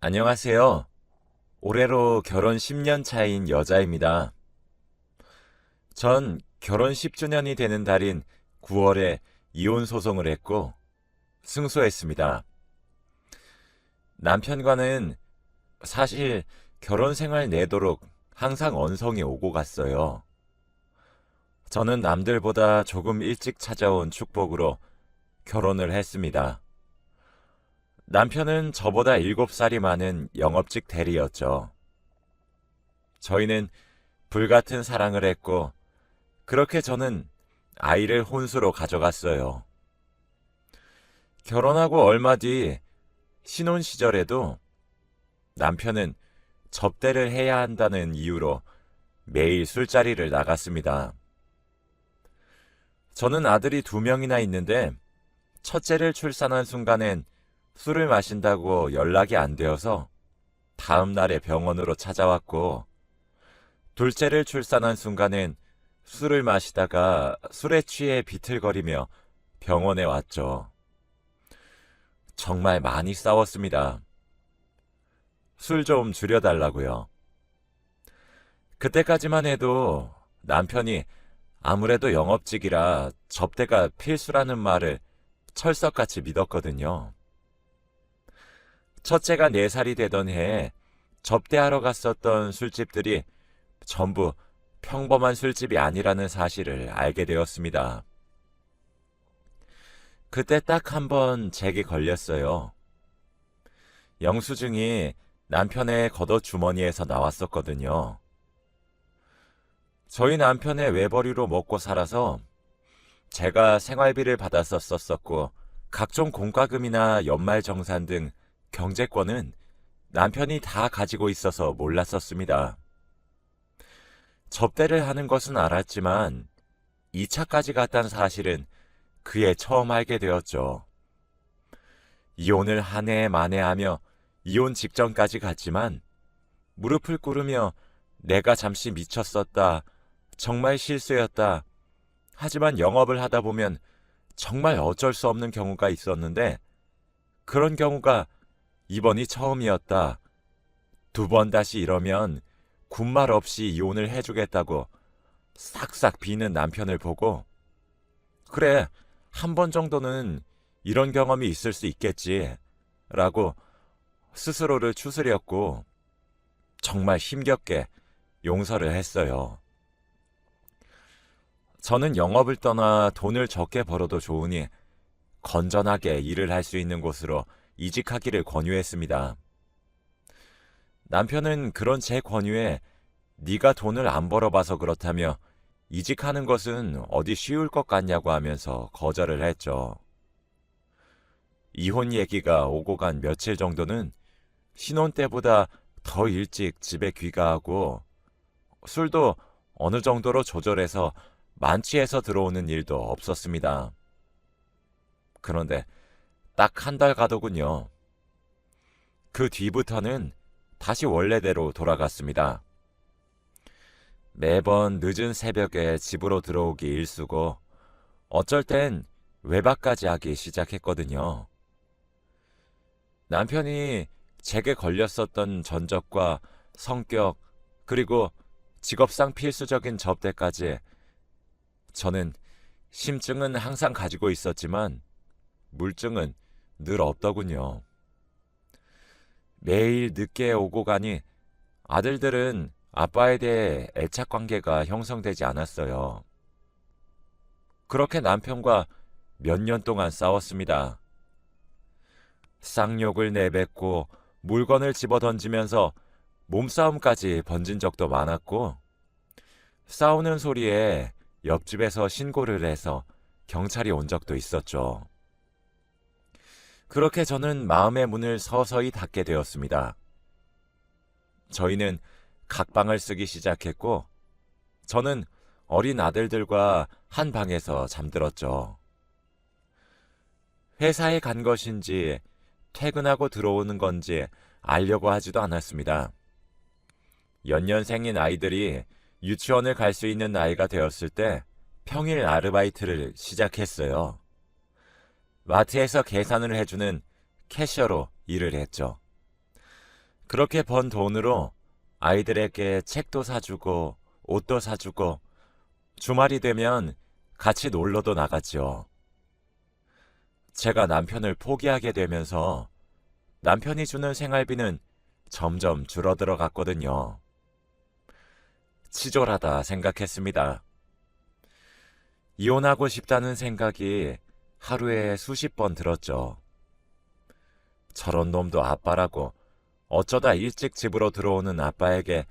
안녕하세요. 올해로 결혼 10년 차인 여자입니다. 전 결혼 10주년이 되는 달인 9월에 이혼 소송을 했고 승소했습니다. 남편과는 사실 결혼 생활 내도록 항상 언성이 오고 갔어요. 저는 남들보다 조금 일찍 찾아온 축복으로 결혼을 했습니다. 남편은 저보다 7살이 많은 영업직 대리였죠. 저희는 불같은 사랑을 했고, 그렇게 저는 아이를 혼수로 가져갔어요. 결혼하고 얼마 뒤 신혼 시절에도 남편은 접대를 해야 한다는 이유로 매일 술자리를 나갔습니다. 저는 아들이 2명이나 있는데 첫째를 출산한 순간엔 술을 마신다고 연락이 안 되어서 다음 날에 병원으로 찾아왔고, 둘째를 출산한 순간엔 술을 마시다가 술에 취해 비틀거리며 병원에 왔죠. 정말 많이 싸웠습니다. 술 좀 줄여달라고요. 그때까지만 해도 남편이 아무래도 영업직이라 접대가 필수라는 말을 철석같이 믿었거든요. 첫째가 4살이 되던 해에 접대하러 갔었던 술집들이 전부 평범한 술집이 아니라는 사실을 알게 되었습니다. 그때 딱 한 번 제게 걸렸어요. 영수증이 남편의 겉옷 주머니에서 나왔었거든요. 저희 남편의 외벌이로 먹고 살아서 제가 생활비를 받았었었고, 각종 공과금이나 연말정산 등 경제권은 남편이 다 가지고 있어서 몰랐었습니다. 접대를 하는 것은 알았지만 2차까지 갔다는 사실은 그해 처음 알게 되었죠. 이혼을 한 해 만에하며 이혼 직전까지 갔지만 무릎을 꿇으며 내가 잠시 미쳤었다. 정말 실수였다. 하지만 영업을 하다 보면 정말 어쩔 수 없는 경우가 있었는데 그런 경우가 이번이 처음이었다. 2번 다시 이러면 군말 없이 이혼을 해주겠다고 싹싹 비는 남편을 보고, 그래, 한 번 정도는 이런 경험이 있을 수 있겠지 라고 스스로를 추스렸고 정말 힘겹게 용서를 했어요. 저는 영업을 떠나 돈을 적게 벌어도 좋으니 건전하게 일을 할 수 있는 곳으로 이직하기를 권유했습니다. 남편은 그런 제 권유에 네가 돈을 안 벌어봐서 그렇다며 이직하는 것은 어디 쉬울 것 같냐고 하면서 거절을 했죠. 이혼 얘기가 오고 간 며칠 정도는 신혼 때보다 더 일찍 집에 귀가하고 술도 어느 정도로 조절해서 만취해서 들어오는 일도 없었습니다. 그런데 딱 한 달 가더군요. 그 뒤부터는 다시 원래대로 돌아갔습니다. 매번 늦은 새벽에 집으로 들어오기 일쑤고 어쩔 땐 외박까지 하기 시작했거든요. 남편이 제게 걸렸었던 전적과 성격, 그리고 직업상 필수적인 접대까지 저는 심증은 항상 가지고 있었지만 물증은 늘 없더군요. 매일 늦게 오고 가니 아들들은 아빠에 대해 애착 관계가 형성되지 않았어요. 그렇게 남편과 몇 년 동안 싸웠습니다. 쌍욕을 내뱉고 물건을 집어던지면서 몸싸움까지 번진 적도 많았고, 싸우는 소리에 옆집에서 신고를 해서 경찰이 온 적도 있었죠. 그렇게 저는 마음의 문을 서서히 닫게 되었습니다. 저희는 각방을 쓰기 시작했고, 저는 어린 아들들과 한 방에서 잠들었죠. 회사에 간 것인지 퇴근하고 들어오는 건지 알려고 하지도 않았습니다. 연년생인 아이들이 유치원을 갈 수 있는 나이가 되었을 때 평일 아르바이트를 시작했어요. 마트에서 계산을 해주는 캐셔로 일을 했죠. 그렇게 번 돈으로 아이들에게 책도 사주고 옷도 사주고 주말이 되면 같이 놀러도 나갔죠. 제가 남편을 포기하게 되면서 남편이 주는 생활비는 점점 줄어들어 갔거든요. 치졸하다 생각했습니다. 이혼하고 싶다는 생각이 하루에 수십 번 들었죠. 저런 놈도 아빠라고 어쩌다 일찍 집으로 들어오는 아빠에게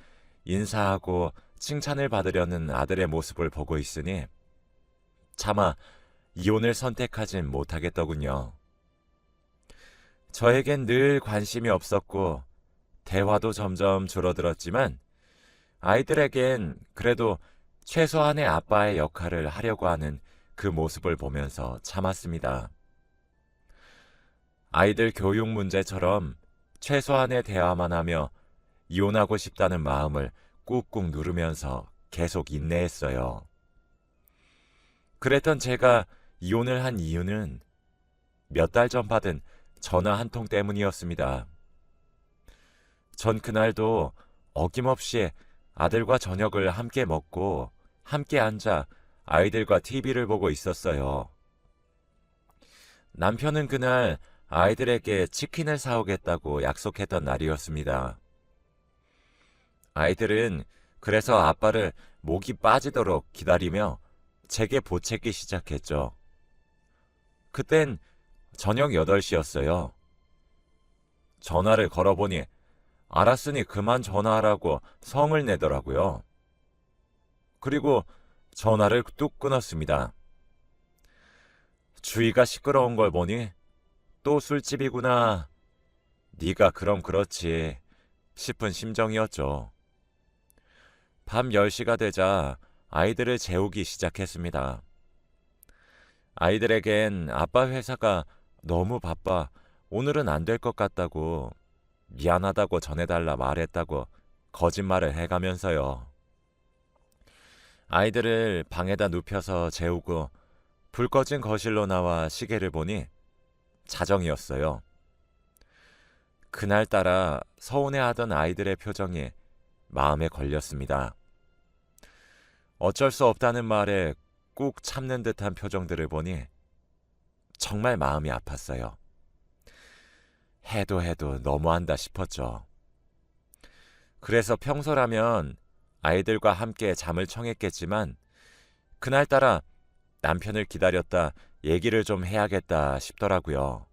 인사하고 칭찬을 받으려는 아들의 모습을 보고 있으니 차마 이혼을 선택하진 못하겠더군요. 저에겐 늘 관심이 없었고 대화도 점점 줄어들었지만 아이들에겐 그래도 최소한의 아빠의 역할을 하려고 하는 그 모습을 보면서 참았습니다. 아이들 교육 문제처럼 최소한의 대화만 하며 이혼하고 싶다는 마음을 꾹꾹 누르면서 계속 인내했어요. 그랬던 제가 이혼을 한 이유는 몇 달 전 받은 전화 한 통 때문이었습니다. 전 그날도 어김없이 아들과 저녁을 함께 먹고 함께 앉아 아이들과 TV를 보고 있었어요. 남편은 그날 아이들에게 치킨을 사오겠다고 약속했던 날이었습니다. 아이들은 그래서 아빠를 목이 빠지도록 기다리며 제게 보채기 시작했죠. 그땐 저녁 8시였어요. 전화를 걸어보니 알았으니 그만 전화하라고 성을 내더라고요. 그리고 전화를 뚝 끊었습니다. 주위가 시끄러운 걸 보니 또 술집이구나. 네가 그럼 그렇지 싶은 심정이었죠. 밤 10시가 되자 아이들을 재우기 시작했습니다. 아이들에겐 아빠 회사가 너무 바빠 오늘은 안 될 것 같다고 미안하다고 전해달라 말했다고 거짓말을 해가면서요. 아이들을 방에다 눕혀서 재우고 불 꺼진 거실로 나와 시계를 보니 자정이었어요. 그날따라 서운해하던 아이들의 표정이 마음에 걸렸습니다. 어쩔 수 없다는 말에 꾹 참는 듯한 표정들을 보니 정말 마음이 아팠어요. 해도 너무한다 싶었죠. 그래서 평소라면 아이들과 함께 잠을 청했겠지만 그날따라 남편을 기다렸다 얘기를 좀 해야겠다 싶더라고요.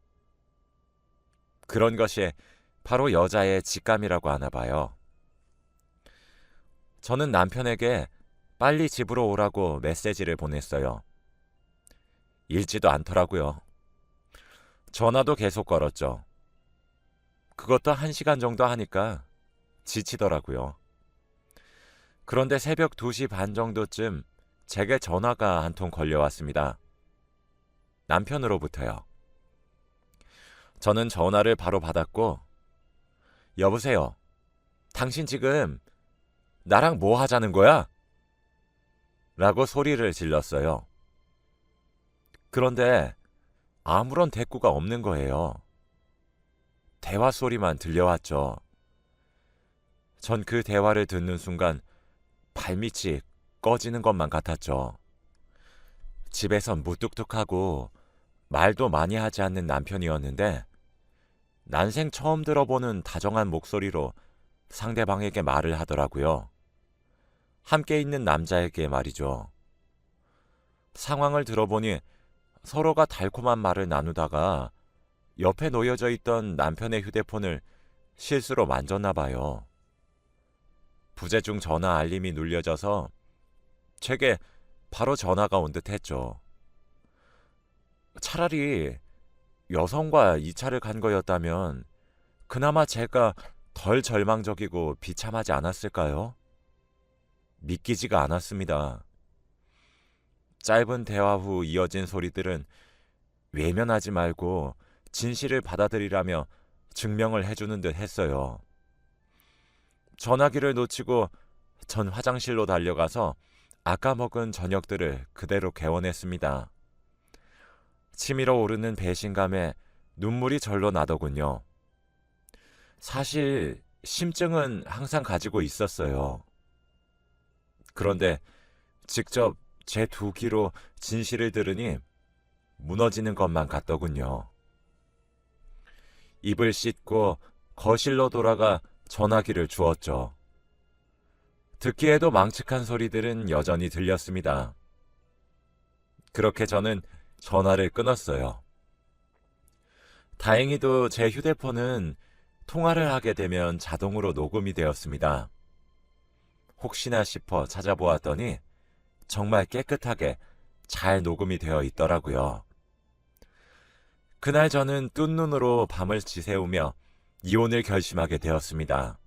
그런 것이 바로 여자의 직감이라고 하나 봐요. 저는 남편에게 빨리 집으로 오라고 메시지를 보냈어요. 읽지도 않더라고요. 전화도 계속 걸었죠. 그것도 1시간 정도 하니까 지치더라고요. 그런데 새벽 2시 반 정도쯤 제게 전화가 한 통 걸려왔습니다. 남편으로부터요. 저는 전화를 바로 받았고 여보세요. 당신 지금 나랑 뭐 하자는 거야? 라고 소리를 질렀어요. 그런데 아무런 대꾸가 없는 거예요. 대화 소리만 들려왔죠. 전 그 대화를 듣는 순간 발밑이 꺼지는 것만 같았죠. 집에선 무뚝뚝하고 말도 많이 하지 않는 남편이었는데 난생 처음 들어보는 다정한 목소리로 상대방에게 말을 하더라고요. 함께 있는 남자에게 말이죠. 상황을 들어보니 서로가 달콤한 말을 나누다가 옆에 놓여져 있던 남편의 휴대폰을 실수로 만졌나 봐요. 부재중 전화 알림이 눌려져서 제게 바로 전화가 온 듯 했죠. 차라리 여성과 2차를 간 거였다면 그나마 제가 덜 절망적이고 비참하지 않았을까요? 믿기지가 않았습니다. 짧은 대화 후 이어진 소리들은 외면하지 말고 진실을 받아들이라며 증명을 해주는 듯 했어요. 전화기를 놓치고 전 화장실로 달려가서 아까 먹은 저녁들을 그대로 개원했습니다. 치밀어 오르는 배신감에 눈물이 절로 나더군요. 사실 심증은 항상 가지고 있었어요. 그런데 직접 제 두 귀로 진실을 들으니 무너지는 것만 같더군요. 입을 씻고 거실로 돌아가 전화기를 주었죠. 듣기에도 망측한 소리들은 여전히 들렸습니다. 그렇게 저는 전화를 끊었어요. 다행히도 제 휴대폰은 통화를 하게 되면 자동으로 녹음이 되었습니다. 혹시나 싶어 찾아보았더니 정말 깨끗하게 잘 녹음이 되어 있더라고요. 그날 저는 뜬 눈으로 밤을 지새우며 이혼을 결심하게 되었습니다.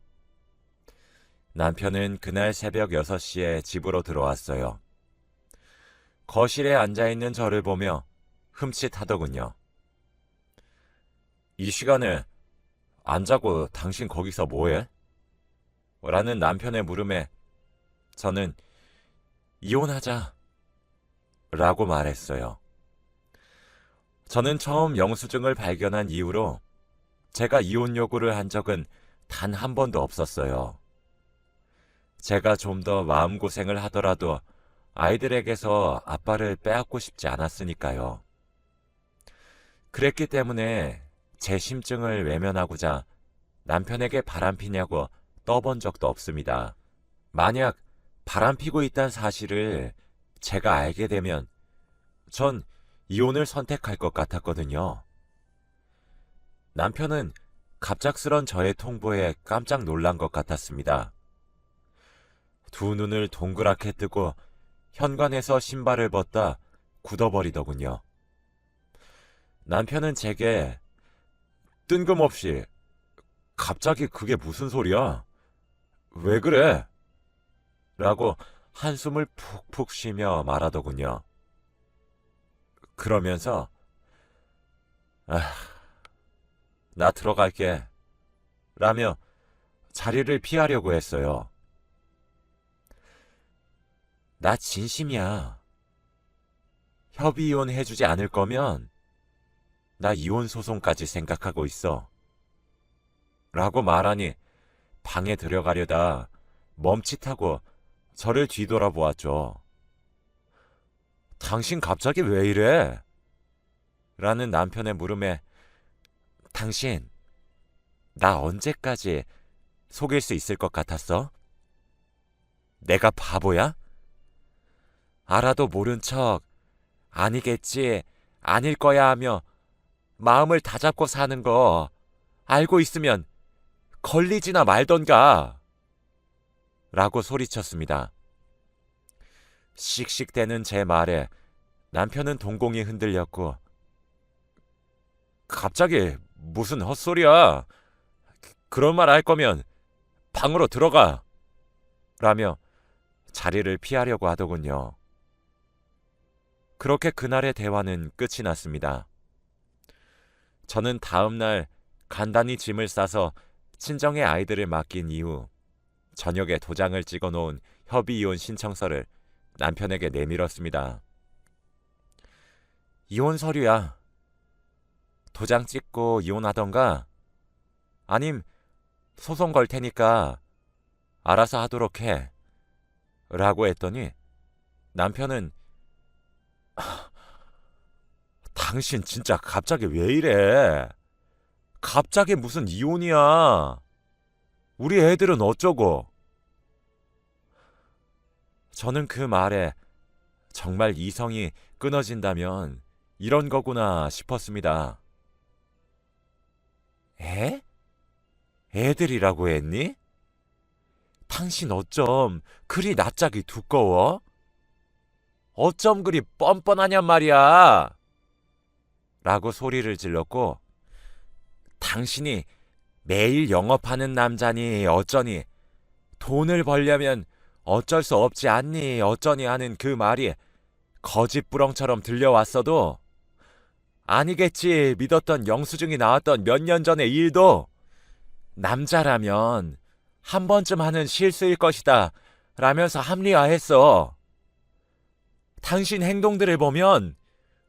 남편은 그날 새벽 6시에 집으로 들어왔어요. 거실에 앉아있는 저를 보며 흠칫하더군요. 이 시간에 안 자고 당신 거기서 뭐해? 라는 남편의 물음에 저는 이혼하자 라고 말했어요. 저는 처음 영수증을 발견한 이후로 제가 이혼 요구를 한 적은 단 한 번도 없었어요. 제가 좀 더 마음고생을 하더라도 아이들에게서 아빠를 빼앗고 싶지 않았으니까요. 그랬기 때문에 제 심증을 외면하고자 남편에게 바람피냐고 떠본 적도 없습니다. 만약 바람피고 있다는 사실을 제가 알게 되면 전 이혼을 선택할 것 같았거든요. 남편은 갑작스런 저의 통보에 깜짝 놀란 것 같았습니다. 두 눈을 동그랗게 뜨고 현관에서 신발을 벗다 굳어버리더군요. 남편은 제게 뜬금없이 갑자기 그게 무슨 소리야? 왜 그래? 라고 한숨을 푹푹 쉬며 말하더군요. 그러면서 나 들어갈게 라며 자리를 피하려고 했어요. 나 진심이야. 협의 이혼 해주지 않을 거면 나 이혼 소송까지 생각하고 있어. 라고 말하니 방에 들어가려다 멈칫하고 저를 뒤돌아보았죠. 당신 갑자기 왜 이래? 라는 남편의 물음에 당신, 나 언제까지 속일 수 있을 것 같았어? 내가 바보야? 알아도 모른 척 아니겠지, 아닐 거야 하며 마음을 다잡고 사는 거 알고 있으면 걸리지나 말던가 라고 소리쳤습니다. 씩씩대는 제 말에 남편은 동공이 흔들렸고 갑자기 무슨 헛소리야. 그런 말 할 거면 방으로 들어가 라며 자리를 피하려고 하더군요. 그렇게 그날의 대화는 끝이 났습니다. 저는 다음 날 간단히 짐을 싸서 친정의 아이들을 맡긴 이후 저녁에 도장을 찍어 놓은 협의이혼 신청서를 남편에게 내밀었습니다. 이혼 서류야. 도장 찍고 이혼하던가 아님 소송 걸 테니까 알아서 하도록 해. 라고 했더니 남편은 당신 진짜 갑자기 왜 이래? 갑자기 무슨 이혼이야? 우리 애들은 어쩌고? 저는 그 말에 정말 이성이 끊어진다면 이런 거구나 싶었습니다. 애? 애들이라고 했니? 당신 어쩜 그리 낯짝이 두꺼워? 어쩜 그리 뻔뻔하냔 말이야. 라고 소리를 질렀고 당신이 매일 영업하는 남자니 어쩌니 돈을 벌려면 어쩔 수 없지 않니 어쩌니 하는 그 말이 거짓부렁처럼 들려왔어도 아니겠지 믿었던 영수증이 나왔던 몇 년 전의 일도 남자라면 한 번쯤 하는 실수일 것이다 라면서 합리화했어. 당신 행동들을 보면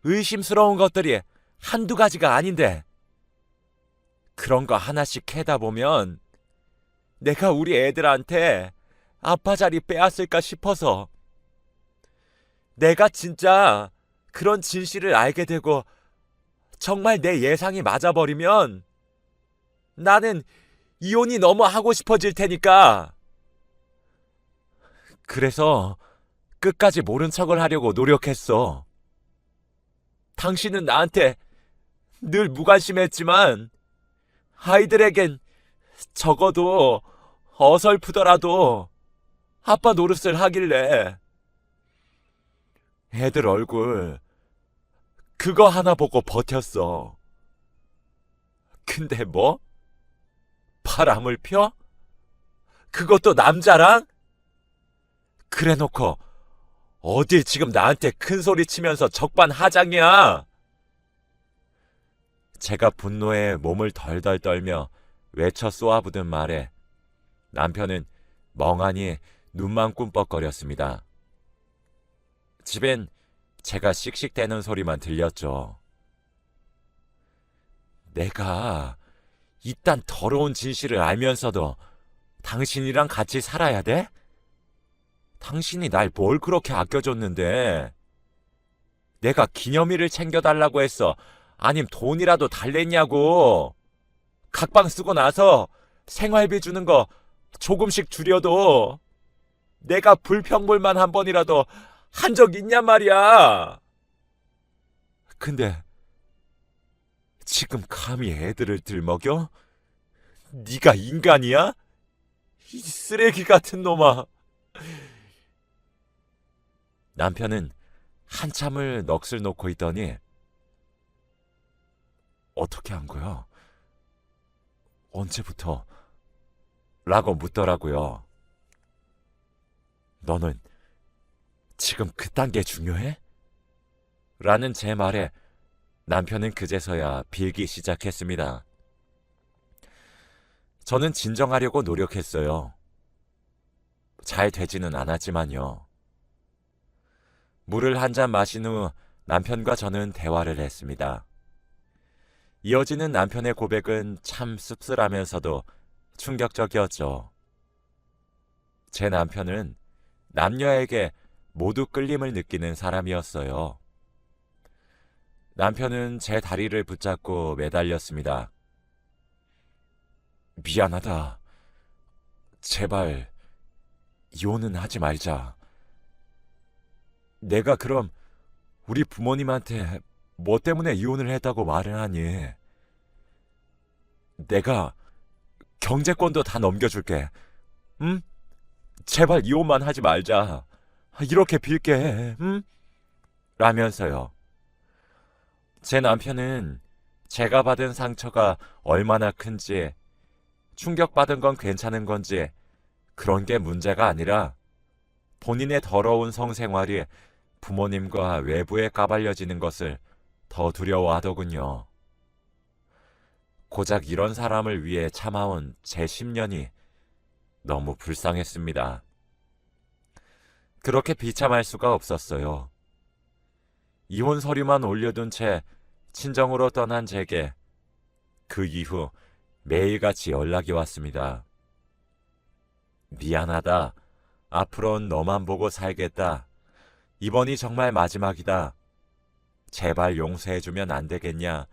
의심스러운 것들이 한두 가지가 아닌데 그런 거 하나씩 캐다 보면 내가 우리 애들한테 아빠 자리 빼앗을까 싶어서. 내가 진짜 그런 진실을 알게 되고 정말 내 예상이 맞아버리면 나는 이혼이 너무 하고 싶어질 테니까. 그래서 끝까지 모른 척을 하려고 노력했어. 당신은 나한테 늘 무관심했지만 아이들에겐 적어도 어설프더라도 아빠 노릇을 하길래 애들 얼굴 그거 하나 보고 버텼어. 근데 뭐? 바람을 펴? 그것도 남자랑? 그래놓고 어딜 지금 나한테 큰 소리 치면서 적반하장이야. 제가 분노에 몸을 덜덜 떨며 외쳐 쏘아부든 말에 남편은 멍하니 눈만 꿈뻑거렸습니다. 집엔 제가 씩씩대는 소리만 들렸죠. 내가 이딴 더러운 진실을 알면서도 당신이랑 같이 살아야 돼? 당신이 날 뭘 그렇게 아껴줬는데? 내가 기념일을 챙겨달라고 했어? 아님 돈이라도 달랬냐고? 각방 쓰고 나서 생활비 주는 거 조금씩 줄여도 내가 불평불만 한 번이라도 한 적 있냔 말이야. 근데 지금 감히 애들을 들먹여? 네가 인간이야? 이 쓰레기 같은 놈아. 남편은 한참을 넋을 놓고 있더니 어떻게 한 거야? 언제부터? 라고 묻더라고요. 너는 지금 그딴 게 중요해? 라는 제 말에 남편은 그제서야 빌기 시작했습니다. 저는 진정하려고 노력했어요. 잘 되지는 않았지만요. 물을 한 잔 마신 후 남편과 저는 대화를 했습니다. 이어지는 남편의 고백은 참 씁쓸하면서도 충격적이었죠. 제 남편은 남녀에게 모두 끌림을 느끼는 사람이었어요. 남편은 제 다리를 붙잡고 매달렸습니다. 미안하다. 제발 이혼은 하지 말자. 내가 그럼 우리 부모님한테 뭐 때문에 이혼을 했다고 말을 하니? 내가 경제권도 다 넘겨줄게. 응? 제발 이혼만 하지 말자. 이렇게 빌게. 응? 라면서요. 제 남편은 제가 받은 상처가 얼마나 큰지, 충격받은 건 괜찮은 건지 그런 게 문제가 아니라 본인의 더러운 성생활이 부모님과 외부에 까발려지는 것을 더 두려워하더군요. 고작 이런 사람을 위해 참아온 제 10년이 너무 불쌍했습니다. 그렇게 비참할 수가 없었어요. 이혼 서류만 올려둔 채 친정으로 떠난 제게 그 이후 매일같이 연락이 왔습니다. 미안하다. 앞으로는 너만 보고 살겠다. 이번이 정말 마지막이다. 제발 용서해주면 안 되겠냐.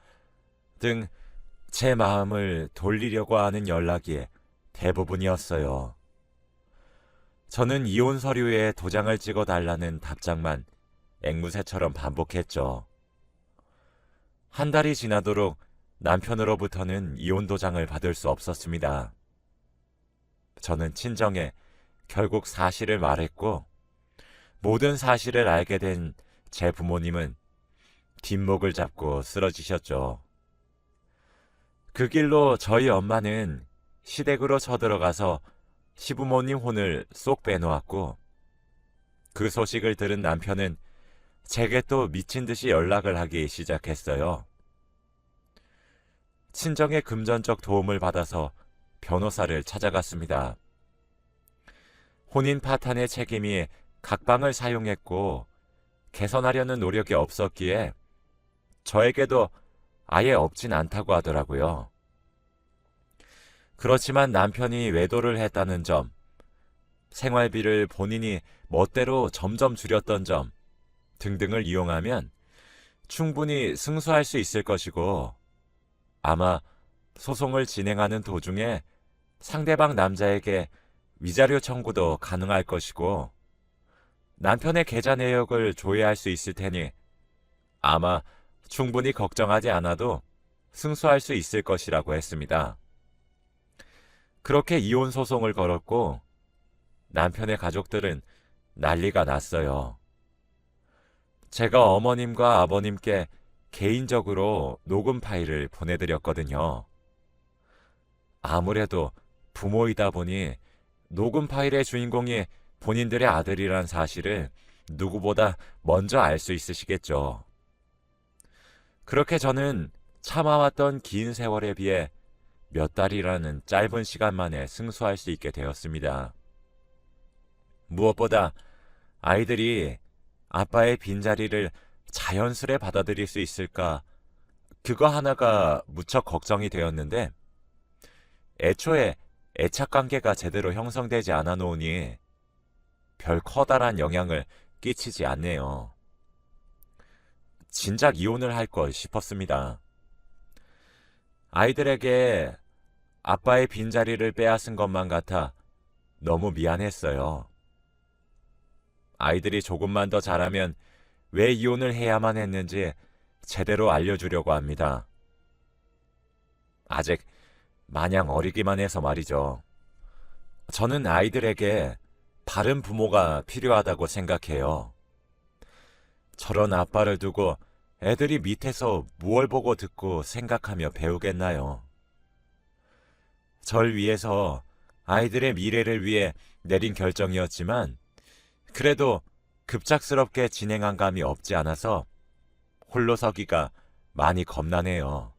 등 제 마음을 돌리려고 하는 연락이 대부분이었어요. 저는 이혼 서류에 도장을 찍어달라는 답장만 앵무새처럼 반복했죠. 한 달이 지나도록 남편으로부터는 이혼 도장을 받을 수 없었습니다. 저는 친정에 결국 사실을 말했고 모든 사실을 알게 된 제 부모님은 뒷목을 잡고 쓰러지셨죠. 그 길로 저희 엄마는 시댁으로 쳐들어가서 시부모님 혼을 쏙 빼놓았고 그 소식을 들은 남편은 제게 또 미친 듯이 연락을 하기 시작했어요. 친정의 금전적 도움을 받아서 변호사를 찾아갔습니다. 혼인 파탄의 책임이 각방을 사용했고 개선하려는 노력이 없었기에 저에게도 아예 없진 않다고 하더라고요. 그렇지만 남편이 외도를 했다는 점, 생활비를 본인이 멋대로 점점 줄였던 점 등등을 이용하면 충분히 승소할 수 있을 것이고, 아마 소송을 진행하는 도중에 상대방 남자에게 위자료 청구도 가능할 것이고, 남편의 계좌 내역을 조회할 수 있을 테니 아마 충분히 걱정하지 않아도 승소할 수 있을 것이라고 했습니다. 그렇게 이혼 소송을 걸었고 남편의 가족들은 난리가 났어요. 제가 어머님과 아버님께 개인적으로 녹음 파일을 보내드렸거든요. 아무래도 부모이다 보니 녹음 파일의 주인공이 본인들의 아들이란 사실을 누구보다 먼저 알 수 있으시겠죠. 그렇게 저는 참아왔던 긴 세월에 비해 몇 달이라는 짧은 시간 만에 승소할 수 있게 되었습니다. 무엇보다 아이들이 아빠의 빈자리를 자연스레 받아들일 수 있을까, 그거 하나가 무척 걱정이 되었는데, 애초에 애착관계가 제대로 형성되지 않아 놓으니 별 커다란 영향을 끼치지 않네요. 진작 이혼을 할 걸 싶었습니다. 아이들에게 아빠의 빈자리를 빼앗은 것만 같아 너무 미안했어요. 아이들이 조금만 더 자라면 왜 이혼을 해야만 했는지 제대로 알려주려고 합니다. 아직 마냥 어리기만 해서 말이죠. 저는 아이들에게 바른 부모가 필요하다고 생각해요. 저런 아빠를 두고 애들이 밑에서 무얼 보고 듣고 생각하며 배우겠나요? 절 위해서 아이들의 미래를 위해 내린 결정이었지만 그래도 급작스럽게 진행한 감이 없지 않아서 홀로 서기가 많이 겁나네요.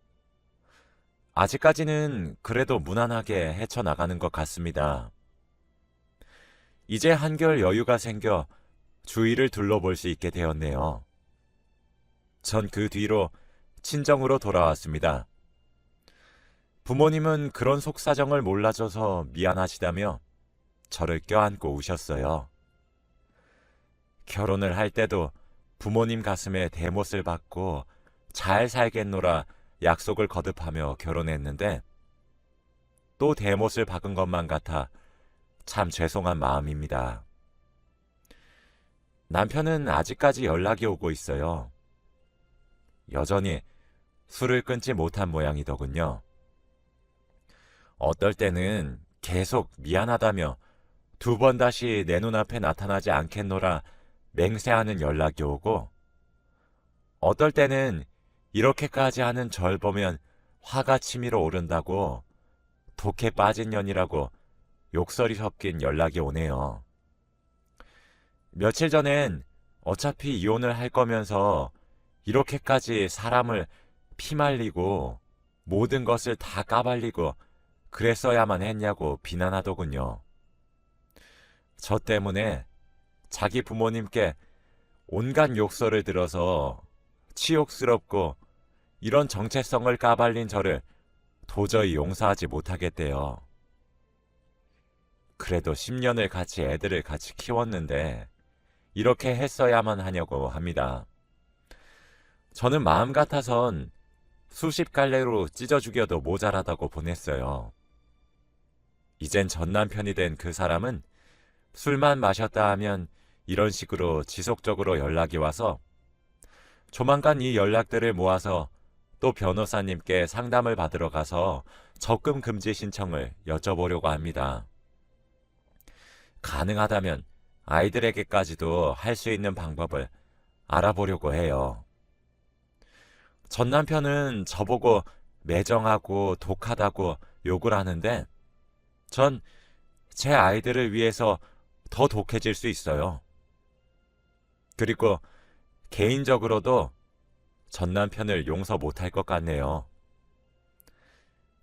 아직까지는 그래도 무난하게 헤쳐나가는 것 같습니다. 이제 한결 여유가 생겨 주위를 둘러볼 수 있게 되었네요. 전 그 뒤로 친정으로 돌아왔습니다. 부모님은 그런 속사정을 몰라줘서 미안하시다며 저를 껴안고 우셨어요. 결혼을 할 때도 부모님 가슴에 대못을 박고 잘 살겠노라 약속을 거듭하며 결혼했는데 또 대못을 박은 것만 같아 참 죄송한 마음입니다. 남편은 아직까지 연락이 오고 있어요. 여전히 술을 끊지 못한 모양이더군요. 어떨 때는 계속 미안하다며 2번 다시 내 눈앞에 나타나지 않겠노라 맹세하는 연락이 오고, 어떨 때는 이렇게까지 하는 절 보면 화가 치밀어 오른다고 독해 빠진 년이라고 욕설이 섞인 연락이 오네요. 며칠 전엔 어차피 이혼을 할 거면서 이렇게까지 사람을 피말리고 모든 것을 다 까발리고 그랬어야만 했냐고 비난하더군요. 저 때문에 자기 부모님께 온갖 욕설을 들어서 치욕스럽고 이런 정체성을 까발린 저를 도저히 용서하지 못하겠대요. 그래도 10년을 같이 애들을 같이 키웠는데 이렇게 했어야만 하냐고 합니다. 저는 마음 같아선 수십 갈래로 찢어 죽여도 모자라다고 보냈어요. 이젠 전 남편이 된 그 사람은 술만 마셨다 하면 이런 식으로 지속적으로 연락이 와서 조만간 이 연락들을 모아서 또 변호사님께 상담을 받으러 가서 적금 금지 신청을 여쭤보려고 합니다. 가능하다면 아이들에게까지도 할 수 있는 방법을 알아보려고 해요. 전 남편은 저보고 매정하고 독하다고 욕을 하는데 전 제 아이들을 위해서 더 독해질 수 있어요. 그리고 개인적으로도 전 남편을 용서 못할 것 같네요.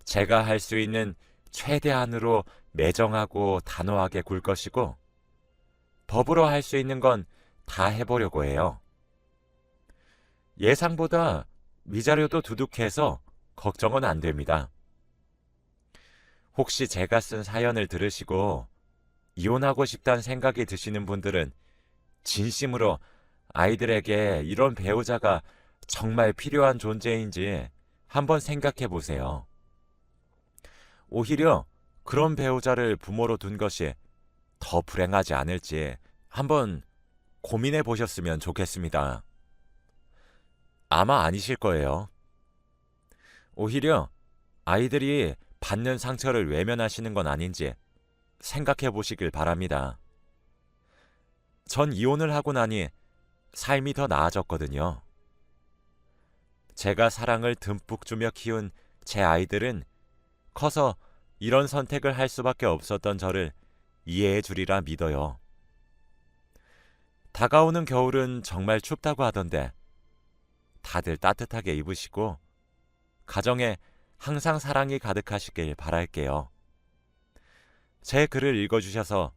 제가 할 수 있는 최대한으로 매정하고 단호하게 굴 것이고 법으로 할 수 있는 건 다 해보려고 해요. 예상보다 위자료도 두둑해서 걱정은 안 됩니다. 혹시 제가 쓴 사연을 들으시고 이혼하고 싶다는 생각이 드시는 분들은 진심으로 아이들에게 이런 배우자가 정말 필요한 존재인지 한번 생각해 보세요. 오히려 그런 배우자를 부모로 둔 것이 더 불행하지 않을지 한번 고민해 보셨으면 좋겠습니다. 아마 아니실 거예요. 오히려 아이들이 받는 상처를 외면하시는 건 아닌지 생각해 보시길 바랍니다. 전 이혼을 하고 나니 삶이 더 나아졌거든요. 제가 사랑을 듬뿍 주며 키운 제 아이들은 커서 이런 선택을 할 수밖에 없었던 저를 이해해 주리라 믿어요. 다가오는 겨울은 정말 춥다고 하던데 다들 따뜻하게 입으시고 가정에 항상 사랑이 가득하시길 바랄게요. 제 글을 읽어주셔서